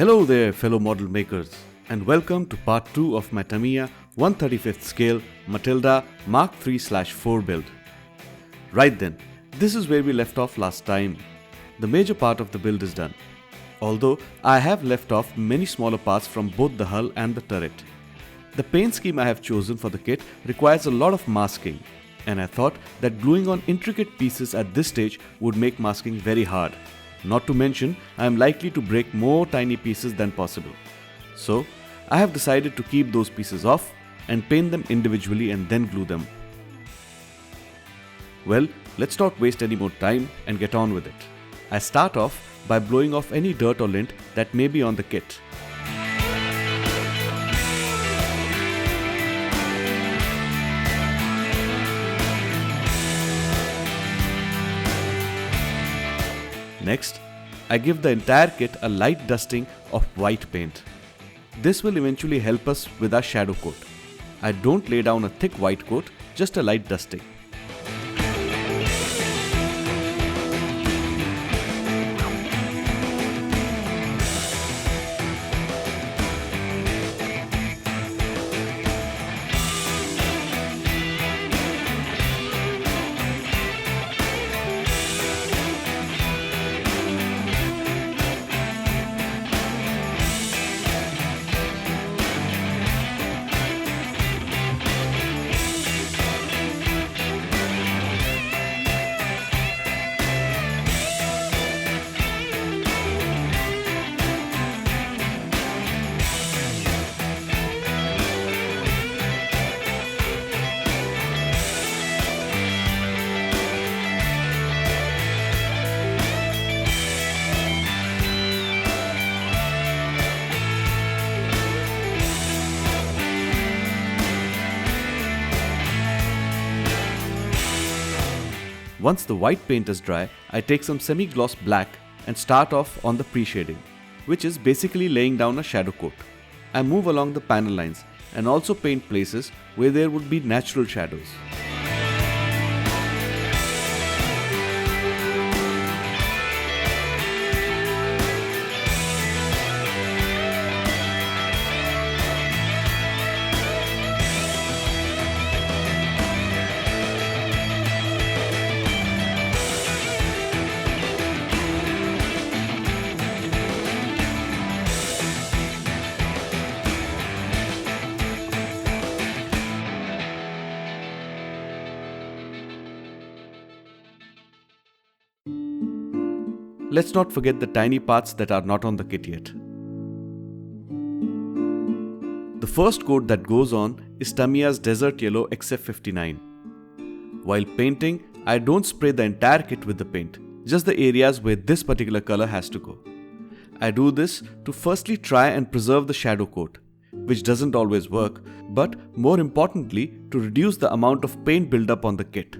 Hello there, fellow model makers, and welcome to part 2 of my Tamiya 1/35th scale Matilda Mark III/4 build. Right then, this is where we left off last time. The major part of the build is done, although I have left off many smaller parts from both the hull and the turret. The paint scheme I have chosen for the kit requires a lot of masking, and I thought that gluing on intricate pieces at this stage would make masking very hard. Not to mention, I am likely to break more tiny pieces than possible. So, I have decided to keep those pieces off and paint them individually and then glue them. Well, let's not waste any more time and get on with it. I start off by blowing off any dirt or lint that may be on the kit. Next, I give the entire kit a light dusting of white paint. This will eventually help us with our shadow coat. I don't lay down a thick white coat, just a light dusting. Once the white paint is dry, I take some semi-gloss black and start off on the pre-shading, which is basically laying down a shadow coat. I move along the panel lines and also paint places where there would be natural shadows. Let's not forget the tiny parts that are not on the kit yet. The first coat that goes on is Tamiya's Desert Yellow XF59. While painting, I don't spray the entire kit with the paint, just the areas where this particular color has to go. I do this to firstly try and preserve the shadow coat, which doesn't always work, but more importantly to reduce the amount of paint buildup on the kit.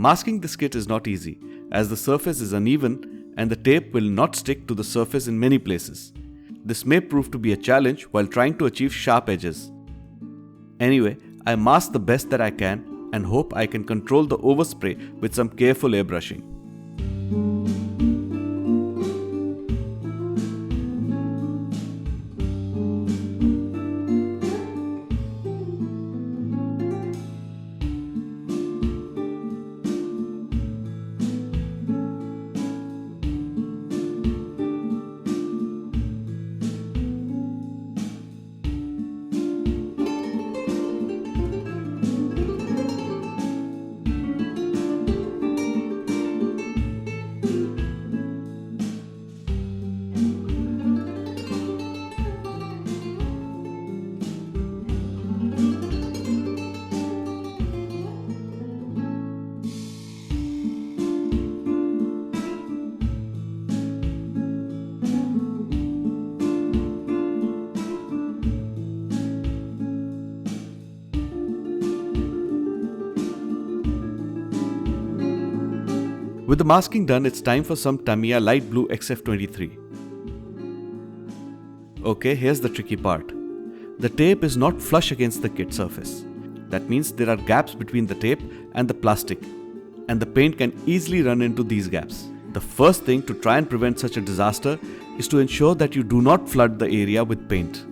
Masking this kit is not easy as the surface is uneven and the tape will not stick to the surface in many places. This may prove to be a challenge while trying to achieve sharp edges. Anyway, I mask the best that I can and hope I can control the overspray with some careful airbrushing. With the masking done, it's time for some Tamiya light blue XF23. Okay, here's the tricky part. The tape is not flush against the kit surface. That means there are gaps between the tape and the plastic, and the paint can easily run into these gaps. The first thing to try and prevent such a disaster is to ensure that you do not flood the area with paint.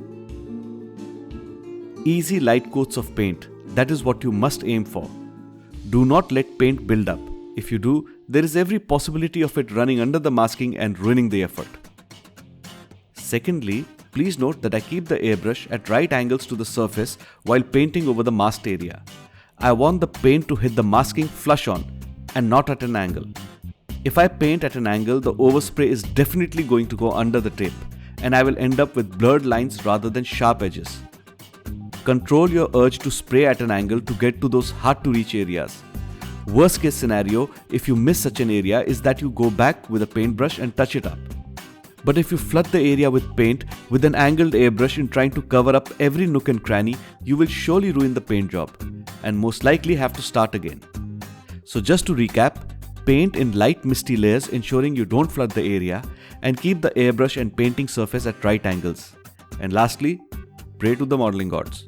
Easy light coats of paint, that is what you must aim for. Do not let paint build up. If you do, there is every possibility of it running under the masking and ruining the effort. Secondly, please note that I keep the airbrush at right angles to the surface while painting over the masked area. I want the paint to hit the masking flush on and not at an angle. If I paint at an angle, the overspray is definitely going to go under the tape and I will end up with blurred lines rather than sharp edges. Control your urge to spray at an angle to get to those hard to reach areas. Worst case scenario, if you miss such an area, is that you go back with a paintbrush and touch it up. But if you flood the area with paint with an angled airbrush in trying to cover up every nook and cranny, you will surely ruin the paint job and most likely have to start again. So just to recap, paint in light misty layers ensuring you don't flood the area and keep the airbrush and painting surface at right angles. And lastly, pray to the modeling gods.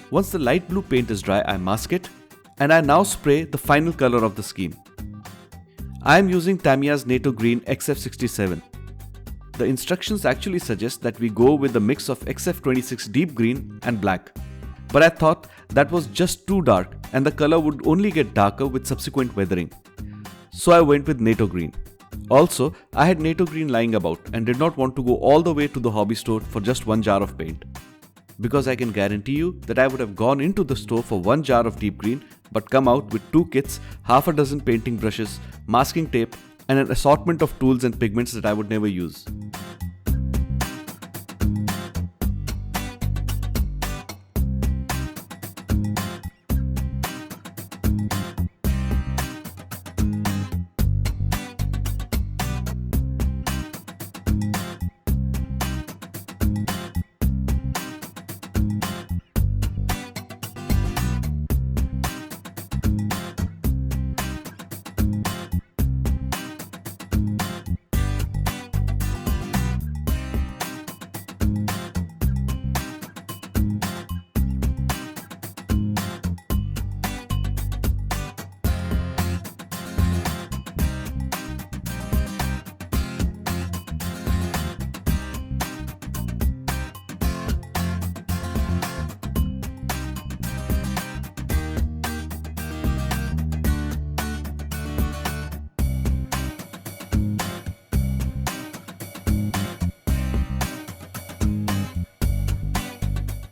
Once the light blue paint is dry, I mask it and I now spray the final color of the scheme. I am using Tamiya's NATO Green XF67. The instructions actually suggest that we go with a mix of XF26 deep green and black. But I thought that was just too dark and the color would only get darker with subsequent weathering. So I went with NATO Green. Also, I had NATO Green lying about and did not want to go all the way to the hobby store for just one jar of paint. Because I can guarantee you that I would have gone into the store for one jar of deep green but come out with 2 kits, half a dozen painting brushes, masking tape, and an assortment of tools and pigments that I would never use.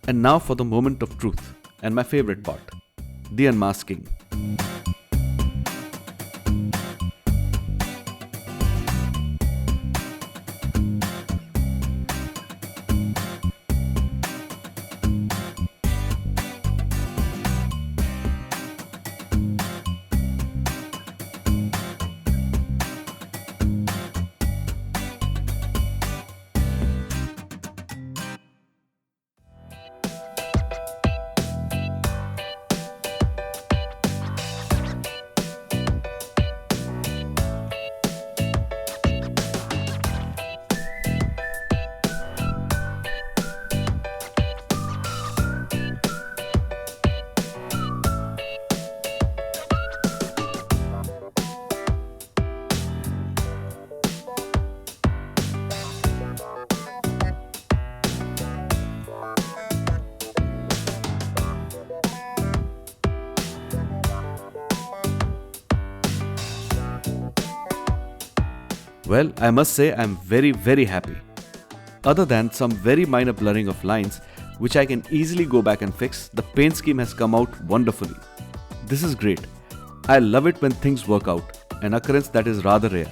And now for the moment of truth and my favorite part, the unmasking. Well, I must say I'm very happy. Other than some very minor blurring of lines, which I can easily go back and fix, the paint scheme has come out wonderfully. This is great. I love it when things work out, an occurrence that is rather rare.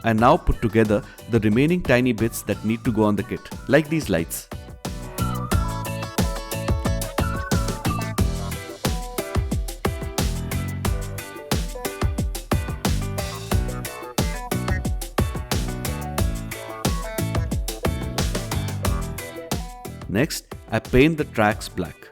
I now put together the remaining tiny bits that need to go on the kit, like these lights. Next, I paint the tracks black.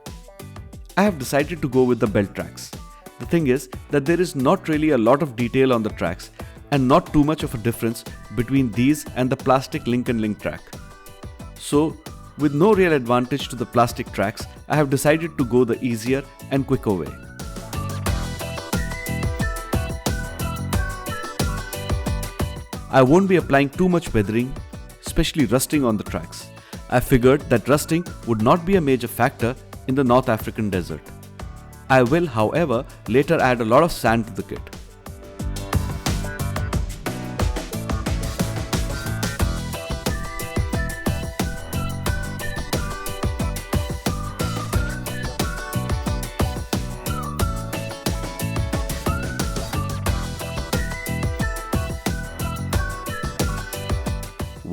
I have decided to go with the belt tracks. The thing is that there is not really a lot of detail on the tracks and not too much of a difference between these and the plastic link and link track. So, with no real advantage to the plastic tracks, I have decided to go the easier and quicker way. I won't be applying too much weathering, especially rusting on the tracks. I figured that rusting would not be a major factor in the North African desert. I will, however, later add a lot of sand to the kit.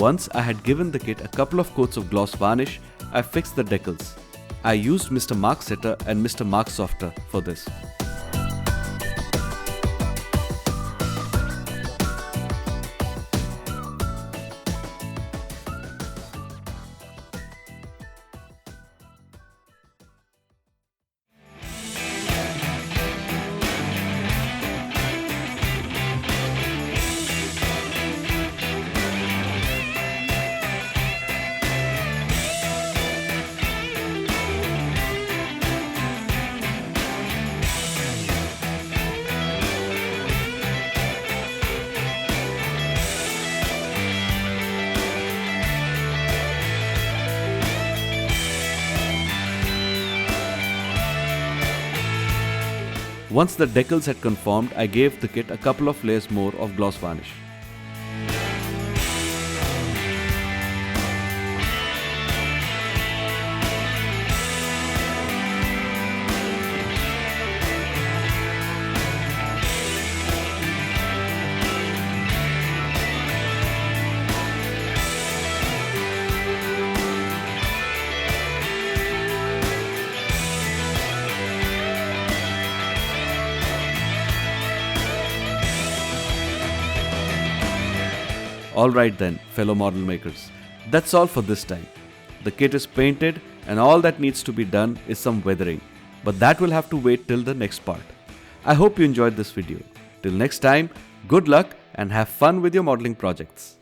Once I had given the kit a couple of coats of gloss varnish, I fixed the decals. I used Mr. Mark Setter and Mr. Mark Softer for this. Once the decals had conformed, I gave the kit a couple of layers more of gloss varnish. Alright then, fellow model makers, that's all for this time. The kit is painted and all that needs to be done is some weathering, but that will have to wait till the next part. I hope you enjoyed this video. Till next time, good luck and have fun with your modeling projects.